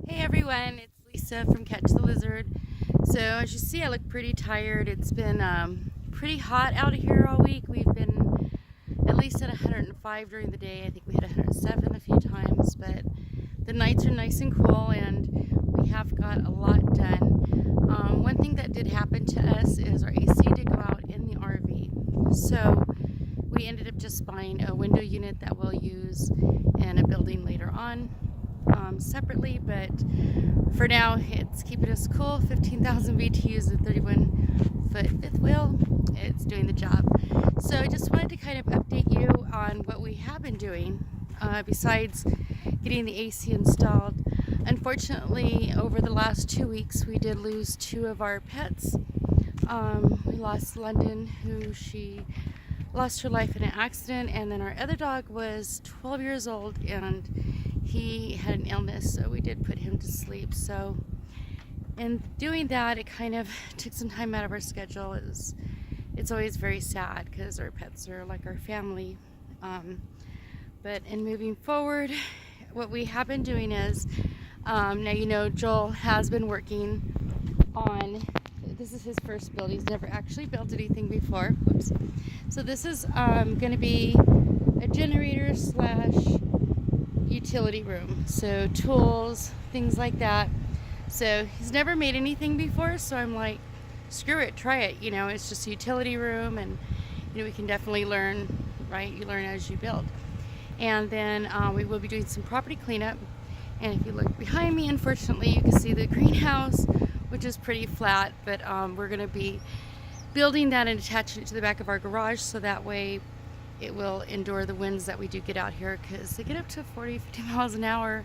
Hey everyone, it's Lisa from Catch the Lizard. So as you see, I look pretty tired. It's been pretty hot out here all week. We've been at least at 105 during the day. I think we hit 107 a few times, but the nights are nice and cool and we have got a lot done. One thing that did happen to us is our AC did go out in the RV. So we ended up just buying a window unit that we'll use in a building later on. Separately, but for now it's keeping us cool. 15,000 BTUs at 31-foot fifth wheel. It's doing the job. So I just wanted to kind of update you on what we have been doing besides getting the AC installed. Unfortunately, over the last 2 weeks we did lose two of our pets. We lost London, she lost her life in an accident, and then our other dog was 12 years old and he had an illness, so we did put him to sleep. So in doing that, it kind of took some time out of our schedule. It's always very sad because our pets are like our family. But in moving forward, what we have been doing is, now you know Joel has been working on, this is his first build. He's never actually built anything before. Whoops. So this is going to be a generator slash utility room, so tools, things like that. So he's never made anything before, so I'm like, screw it, try it. You know, it's just a utility room, and you know, we can definitely learn, right? You learn as you build. And then we will be doing some property cleanup. And if you look behind me, unfortunately, you can see the greenhouse, which is pretty flat, but we're going to be building that and attaching it to the back of our garage, so that way it will endure the winds that we do get out here, because they get up to 40-50 miles an hour.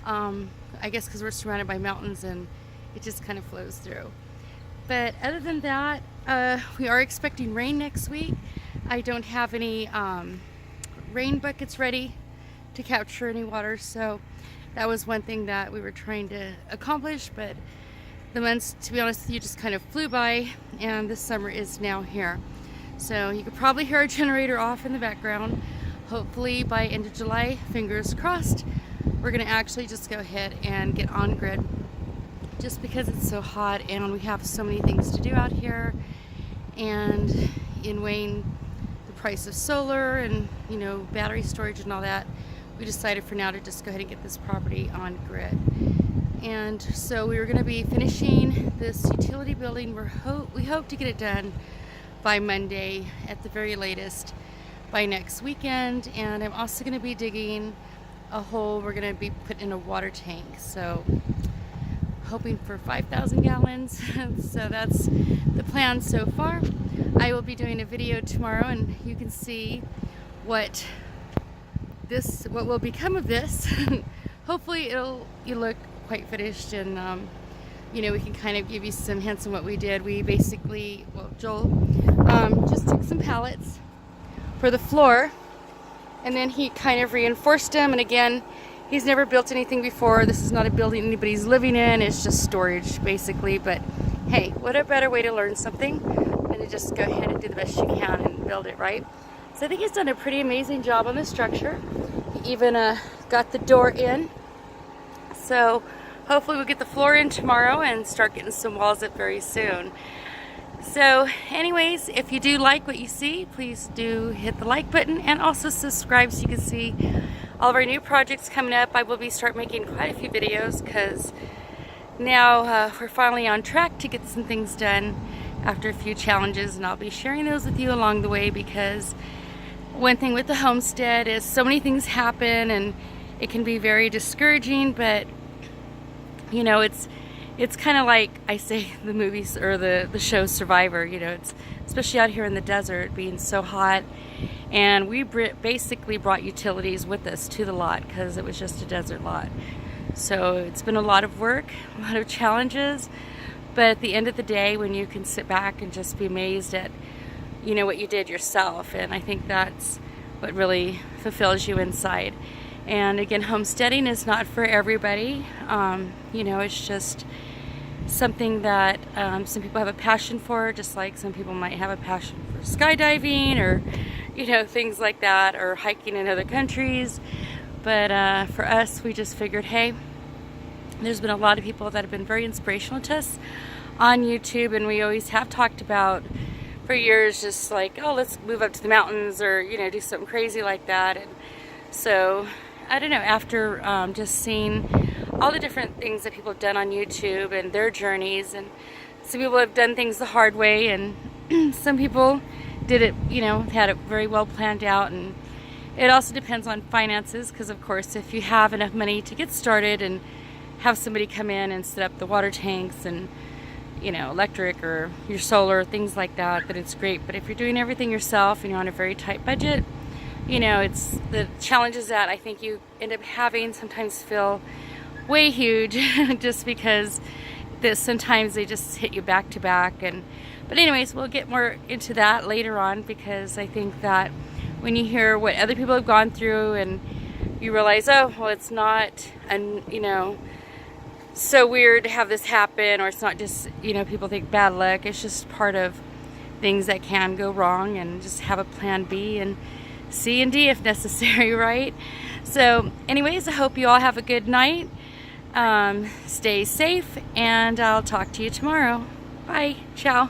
I guess because we're surrounded by mountains and it just kind of flows through. But other than that, we are expecting rain next week. I don't have any rain buckets ready to capture any water, so that was one thing that we were trying to accomplish, but the months, to be honest with you, just kind of flew by, and this summer is now here. So you could probably hear our generator off in the background. Hopefully by end of July, fingers crossed, we're gonna actually just go ahead and get on grid, just because it's so hot and we have so many things to do out here. And in weighing the price of solar and, you know, battery storage and all that, we decided for now to just go ahead and get this property on grid. And so we were gonna be finishing this utility building. We hope to get it done by Monday at the very latest, by next weekend. And I'm also going to be digging a hole. We're going to be putting in a water tank, so hoping for 5,000 gallons. So that's the plan so far. I will be doing a video tomorrow, and you can see what will become of this. Hopefully you look quite finished, and you know, we can kind of give you some hints on what we did. We basically, well, Joel just took some pallets for the floor, and then he kind of reinforced them. And again, he's never built anything before. This is not a building anybody's living in. It's just storage, basically. But hey, what a better way to learn something than to just go ahead and do the best you can and build it, right? So I think he's done a pretty amazing job on the structure. He even got the door in. So hopefully we'll get the floor in tomorrow and start getting some walls up very soon. So anyways, if you do like what you see, please do hit the like button and also subscribe so you can see all of our new projects coming up. I will start making quite a few videos, because now we're finally on track to get some things done after a few challenges, and I'll be sharing those with you along the way, because one thing with the homestead is so many things happen and it can be very discouraging. But you know, it's kind of like, I say, the movies or the show Survivor. You know, it's especially out here in the desert being so hot, and we basically brought utilities with us to the lot because it was just a desert lot. So it's been a lot of work, a lot of challenges, but at the end of the day, when you can sit back and just be amazed at, you know, what you did yourself, and I think that's what really fulfills you inside. And again, homesteading is not for everybody. You know, it's just something that some people have a passion for, just like some people might have a passion for skydiving or, you know, things like that, or hiking in other countries. But for us, we just figured, hey, There's been a lot of people that have been very inspirational to us on YouTube, and we always have talked about for years just like, oh, let's move up to the mountains, or you know, do something crazy like that. And so I don't know, after just seeing all the different things that people have done on YouTube and their journeys, and some people have done things the hard way, and some people did it, you know, had it very well planned out. And it also depends on finances, because of course if you have enough money to get started and have somebody come in and set up the water tanks and, you know, electric or your solar, things like that, then it's great. But if you're doing everything yourself and you're on a very tight budget, you know, it's the challenges that I think you end up having sometimes feel way huge just because sometimes they just hit you back to back. But anyways, we'll get more into that later on, because I think that when you hear what other people have gone through and you realize, oh, well, it's not, and you know, so weird to have this happen, or it's not just, you know, people think bad luck. It's just part of things that can go wrong, and just have a plan B and C and D if necessary, right? So anyways, I hope you all have a good night. Stay safe, and I'll talk to you tomorrow. Bye. Ciao.